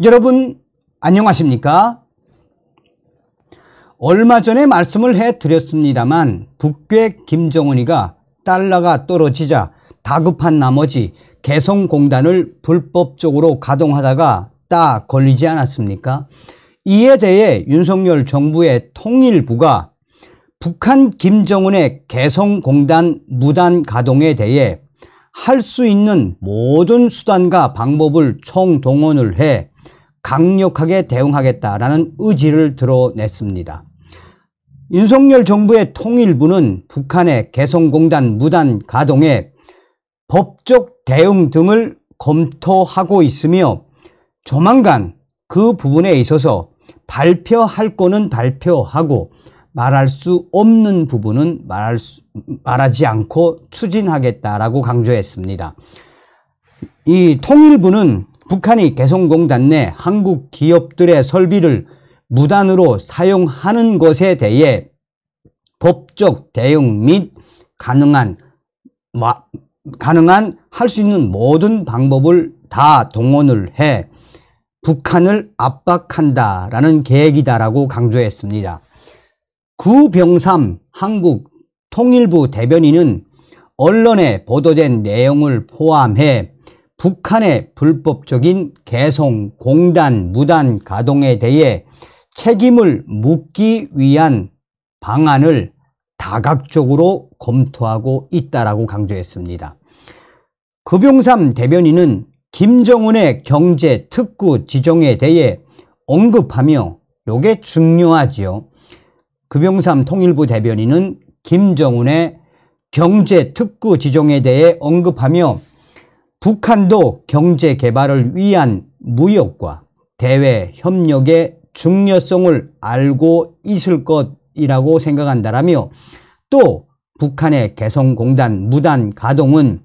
여러분 안녕하십니까? 얼마 전에 말씀을 해드렸습니다만 북괴 김정은이가 달러가 떨어지자 다급한 나머지 개성공단을 불법적으로 가동하다가 딱 걸리지 않았습니까? 이에 대해 윤석열 정부의 통일부가 북한 김정은의 개성공단 무단 가동에 대해 할 수 있는 모든 수단과 방법을 총동원을 해 강력하게 대응하겠다라는 의지를 드러냈습니다. 윤석열 정부의 통일부는 북한의 개성공단 무단 가동에 법적 대응 등을 검토하고 있으며 조만간 그 부분에 있어서 발표할 거는 발표하고 말할 수 없는 부분은 말하지 않고 추진하겠다라고 강조했습니다. 이 통일부는 북한이 개성공단 내 한국 기업들의 설비를 무단으로 사용하는 것에 대해 법적 대응 및 가능한 할 수 있는 모든 방법을 다 동원을 해 북한을 압박한다라는 계획이다라고 강조했습니다. 구병삼 한국 통일부 대변인은 언론에 보도된 내용을 포함해 북한의 불법적인 개성공단 무단 가동에 대해 책임을 묻기 위한 방안을 다각적으로 검토하고 있다라고 강조했습니다. 구병삼 대변인은 김정은의 경제 특구 지정에 대해 언급하며 이게 중요하지요. 구병삼 통일부 대변인은 김정은의 경제 특구 지정에 대해 언급하며 북한도 경제 개발을 위한 무역과 대외 협력의 중요성을 알고 있을 것이라고 생각한다라며 또 북한의 개성공단 무단 가동은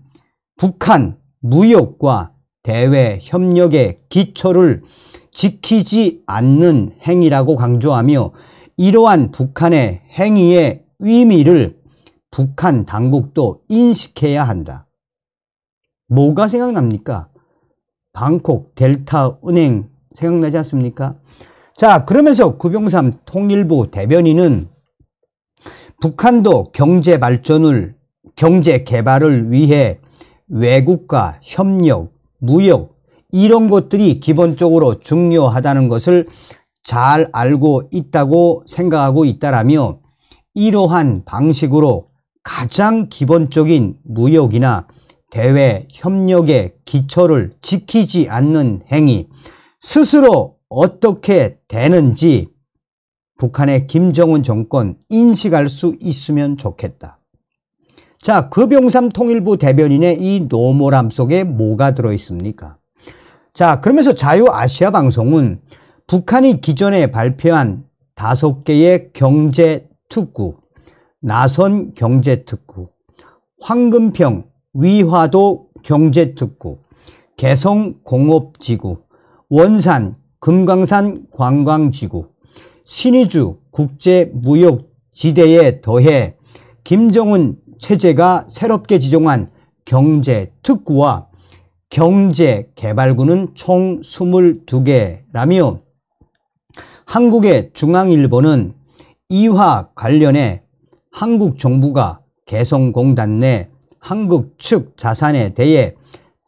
북한 무역과 대외 협력의 기초를 지키지 않는 행위라고 강조하며 이러한 북한의 행위의 의미를 북한 당국도 인식해야 한다. 뭐가 생각납니까? 방콕 델타 은행 생각나지 않습니까? 자, 그러면서 구병삼 통일부 대변인은 북한도 경제 발전을, 경제 개발을 위해 외국과 협력, 무역 이런 것들이 기본적으로 중요하다는 것을 잘 알고 있다고 생각하고 있다라며 이러한 방식으로 가장 기본적인 무역이나 대외 협력의 기초를 지키지 않는 행위 스스로 어떻게 되는지 북한의 김정은 정권 인식할 수 있으면 좋겠다. 자, 구병삼 통일부 대변인의 이 노모람 속에 뭐가 들어있습니까? 자, 그러면서 자유아시아 방송은 북한이 기존에 발표한 5개의 경제특구, 나선 경제특구, 황금평 위화도 경제특구, 개성공업지구, 원산 금강산 관광지구, 신의주 국제무역지대에 더해 김정은 체제가 새롭게 지정한 경제특구와 경제개발구는 총 22개라며 한국의 중앙일보는 이와 관련해 한국 정부가 개성공단 내 한국 측 자산에 대해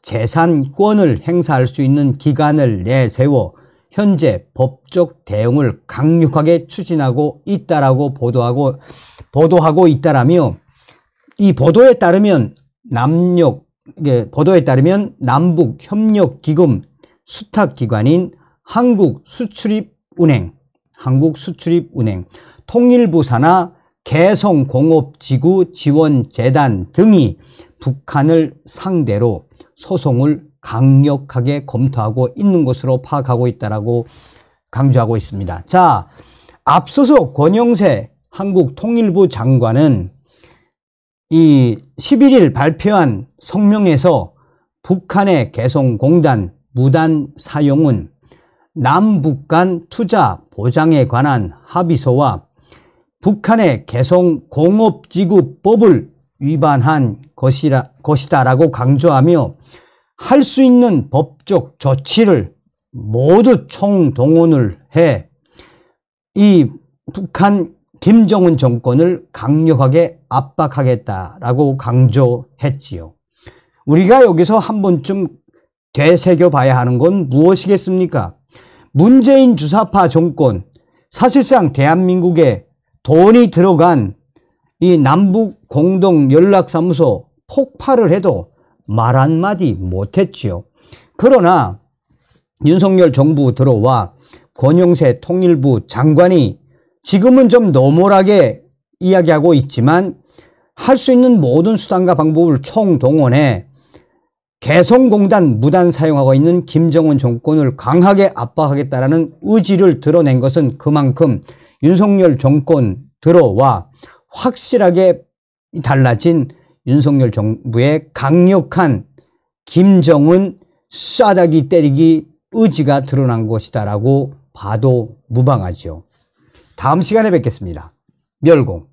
재산권을 행사할 수 있는 기간을 내세워 현재 법적 대응을 강력하게 추진하고 있다라고 보도하고 있다라며 이 보도에 따르면 남북협력기금 수탁기관인 한국수출입은행, 통일부 산하 개성공업지구지원재단 등이 북한을 상대로 소송을 강력하게 검토하고 있는 것으로 파악하고 있다라고 강조하고 있습니다. 자, 앞서서 권영세 한국통일부 장관은 이 11일 발표한 성명에서 북한의 개성공단 무단 사용은 남북 간 투자 보장에 관한 합의서와 북한의 개성공업지구법을 위반한 것이다라고 강조하며 할 수 있는 법적 조치를 모두 총동원을 해 이 북한 김정은 정권을 강력하게 압박하겠다라고 강조했지요. 우리가 여기서 한 번쯤 되새겨봐야 하는 건 무엇이겠습니까? 문재인 주사파 정권, 사실상 대한민국에 돈이 들어간 이 남북 공동 연락사무소 폭파를 해도 말 한마디 못했지요. 그러나 윤석열 정부 들어와 권영세 통일부 장관이 지금은 좀 노멀하게 이야기하고 있지만 할 수 있는 모든 수단과 방법을 총동원해 개성공단 무단 사용하고 있는 김정은 정권을 강하게 압박하겠다라는 의지를 드러낸 것은 그만큼 윤석열 정권 들어와 확실하게 달라진 윤석열 정부의 강력한 김정은 싸다기 때리기 의지가 드러난 것이다라고 봐도 무방하죠. 다음 시간에 뵙겠습니다. 멸공.